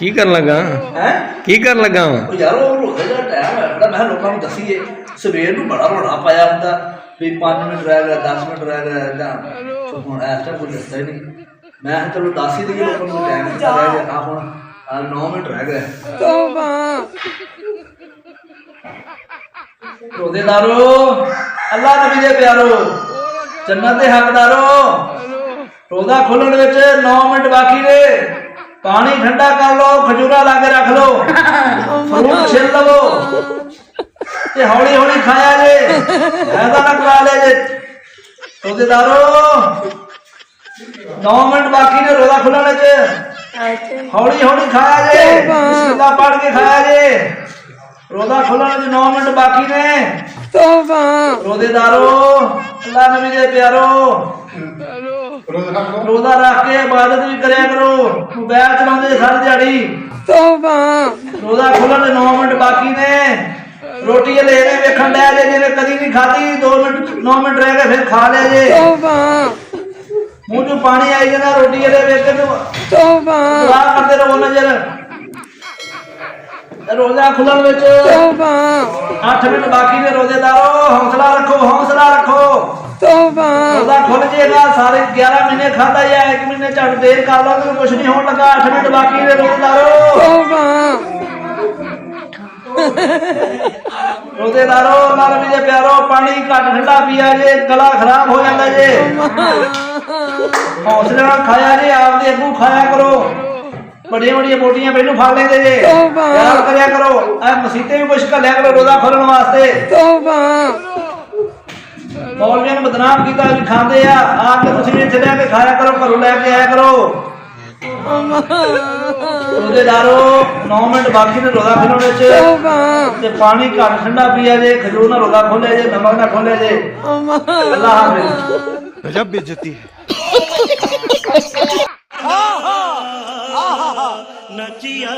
ਕੀ ਕਰਨ ਲੱਗਾ ਹੈ ਕੀ ਕਰਨ ਲੱਗਾ ਵਾ ਉਹ ਯਾਰ ਉਹ ਰੋਜ਼ੇ ਦਾ ਟਾਈਮ ਹੈ ਬੜਾ। ਮੈਂ ਕਿਹਾ ਲੋਕਾਂ ਨੂੰ ਦੱਸੀਏ, ਸਵੇਰ ਨੂੰ ਬੜਾ ਰੌਲਾ ਪਾਇਆ ਹੁੰਦਾ ਵੀ 5 ਮਿੰਟ ਰਹਿ ਗਏ, 10 ਮਿੰਟ ਰਹਿ ਗਏ ਇੱਦਾਂ। ਹੁਣ ਇਸ ਟਾਈਮ ਕੋਈ ਦੱਸਦਾ ਹੀ ਨਹੀਂ। ਮੈਂ ਕਿਹਾ ਚਲੋ ਦੱਸ ਹੀ ਦੇਈਏ ਲੋਕਾਂ ਨੂੰ, ਟਾਈਮ ਕਿੰਨਾ ਰਹਿ ਗਿਆ। ਆ ਹੁਣ 9 ਮਿੰਟ ਰਹਿ ਗਏ। ਰੋਜ਼ੇਦਾਰੋ, ਅੱਲਾ ਨਬੀ ਦੇ ਪਿਆਰੋ, ਜੰਨਤ ਦੇ ਹੱਕਦਾਰੋ, ਰੋਜ਼ਾ ਖੋਲਣ ਵਿੱਚ 9 ਮਿੰਟ ਬਾਕੀ ਨੇ। ਪਾਣੀ ਠੰਡਾ ਕਰ ਲਓ, ਖਜੂਰਾ ਲਾ ਕੇ ਰੱਖ ਲਓ, ਫਰੂਟ ਛਿੱਲ ਲਵੋ ਤੇ ਹੌਲੀ ਹੌਲੀ ਖਾਇਆ ਜੇ, ਐਦਾ ਨਾ ਕਰਾ ਲਿਆ ਜੇ। ਰੋਜ਼ੇਦਾਰੋ 9 ਮਿੰਟ ਬਾਕੀ ਨੇ ਰੋਜ਼ਾ ਖੁੱਲਣ ਵਿੱਚ, ਹੌਲੀ ਹੌਲੀ ਖਾਇਆ ਜੇ, ਬਿਸਮਿਲ੍ਲਾ ਪੜ੍ਹ ਕੇ ਖਾਇਆ ਜੇ। ਰੋਜ਼ਾ ਖੁੱਲਣ ਵਿੱਚ 9 ਮਿੰਟ ਬਾਕੀ ਨੇ। ਰੋਜ਼ੇਦਾਰੋ, ਅੱਲਾ ਨਬੀ ਦੇ ਪਿਆਰੋ, ਰੋਜ਼ਾ ਰੱਖ ਕੇ ਇਬਾਦਤ ਵੀ ਕਰਿਆ ਕਰੋ। ਮੋਬਾਈਲ ਚਲਾਉਂਦੇ ਸਾਰੀ ਦਿਹਾੜੀ। ਰੋਜ਼ਾ ਖੁੱਲਣ ਦੇ 9 ਮਿੰਟ ਬਾਕੀ ਨੇ। ਰੋਟੀ ਹਲੇਰੇ ਵੇਖਣ ਡਿਆ ਜੇ, ਜਿਹਨੇ ਕਦੀ ਨਹੀਂ ਖਾਧੀ। 9 ਮਿੰਟ ਰਹਿ ਗਏ, ਫਿਰ ਖਾ ਲਿਆ ਜੇ। ਮੂੰਹ ਚੋਂ ਪਾਣੀ ਆਈ ਜਾਂਦਾ ਰੋਟੀ ਹਲੇ ਵੇਖ ਕੇ। ਦੁਆ ਕਰਦੇ ਰਹੋ ਨਜ਼ਰ। ਰੋਜ਼ਾ ਖੁੱਲਣ ਵਿੱਚ 8 ਮਿੰਟ ਬਾਕੀ ਨੇ। ਰੋਜ਼ੇਦਾਰੋ, ਹੌਸਲਾ ਰੱਖੋ, ਹੌਸਲਾ ਰੱਖੋ। ਰੋਜ਼ਾ ਖੁੱਲ ਜਾਏਗਾ। ਸਾਰੇ 11 ਮਹੀਨੇ ਖਾਧਾ ਜਾਂ 1 ਮਹੀਨੇ ਝੱਟ ਦੇਰ ਕਰ ਲਓ ਤੇ ਕੁਛ ਨਹੀਂ ਹੋਣ ਲੱਗਾ। 8 ਮਿੰਟ ਬਾਕੀ ਨੇ। ਰੋਜ਼ੇਦਾਰੋ, ਅੱਲਾ ਨਬੀ ਦੇ ਪਿਆਰੋ, ਪਾਣੀ ਘੱਟ ਠੰਡਾ ਪੀਆ ਜੇ, ਗਲਾ ਖਰਾਬ ਹੋ ਜਾਂਦਾ ਜੇ। ਹੌਸਲੇ ਨਾਲ ਖਾਇਆ ਜੇ, ਆਪਦੇ ਅੱਗੂ ਖਾਇਆ ਕਰੋ। ਵੱਡੀਆਂ ਵੱਡੀਆਂ ਮੋਟੀਆਂ ਪਹਿਲੋਂ ਫੜ ਲੈਂਦੇ ਜੇ। ਯਾਦ ਕਰਿਆ ਕਰੋ, ਇਹ ਮਸੀਤੇ ਵੀ ਕੁਛ ਘੱਲਿਆ ਕਰੋ ਰੋਜ਼ਾ ਖੋਲਣ ਵਾਸਤੇ। ਮੌਲਵੀਆਂ ਨੂੰ ਬਦਨਾਮ ਕੀਤਾ ਵੀ ਖਾਂਦੇ ਆ ਕੇ ਤੁਸੀਂ ਵੀ ਇੱਥੇ ਲੈ ਕੇ ਖਾਇਆ ਕਰੋ, ਘਰੋਂ ਲੈ ਕੇ ਆਇਆ ਕਰੋ। ਰੋਜ਼ੇਦਾਰੋ 9 ਮਿੰਟ ਬਾਕੀ ਨੇ ਰੋਜ਼ਾ ਖੋਲਣ ਵਿੱਚ, ਤੇ ਪਾਣੀ ਘੱਟ ਠੰਡਾ ਪੀਆ ਜੇ, ਖਜੂਰ ਨਾਲ ਰੋਜ਼ਾ ਖੋਲਿਆ ਜੇ, ਨਮਕ ਨਾਲ ਖੋਲਿਆ ਜੇ। ਅੱਲਾ ਹਾਫਿਜ਼। गजब बेइज्जती है। नचिया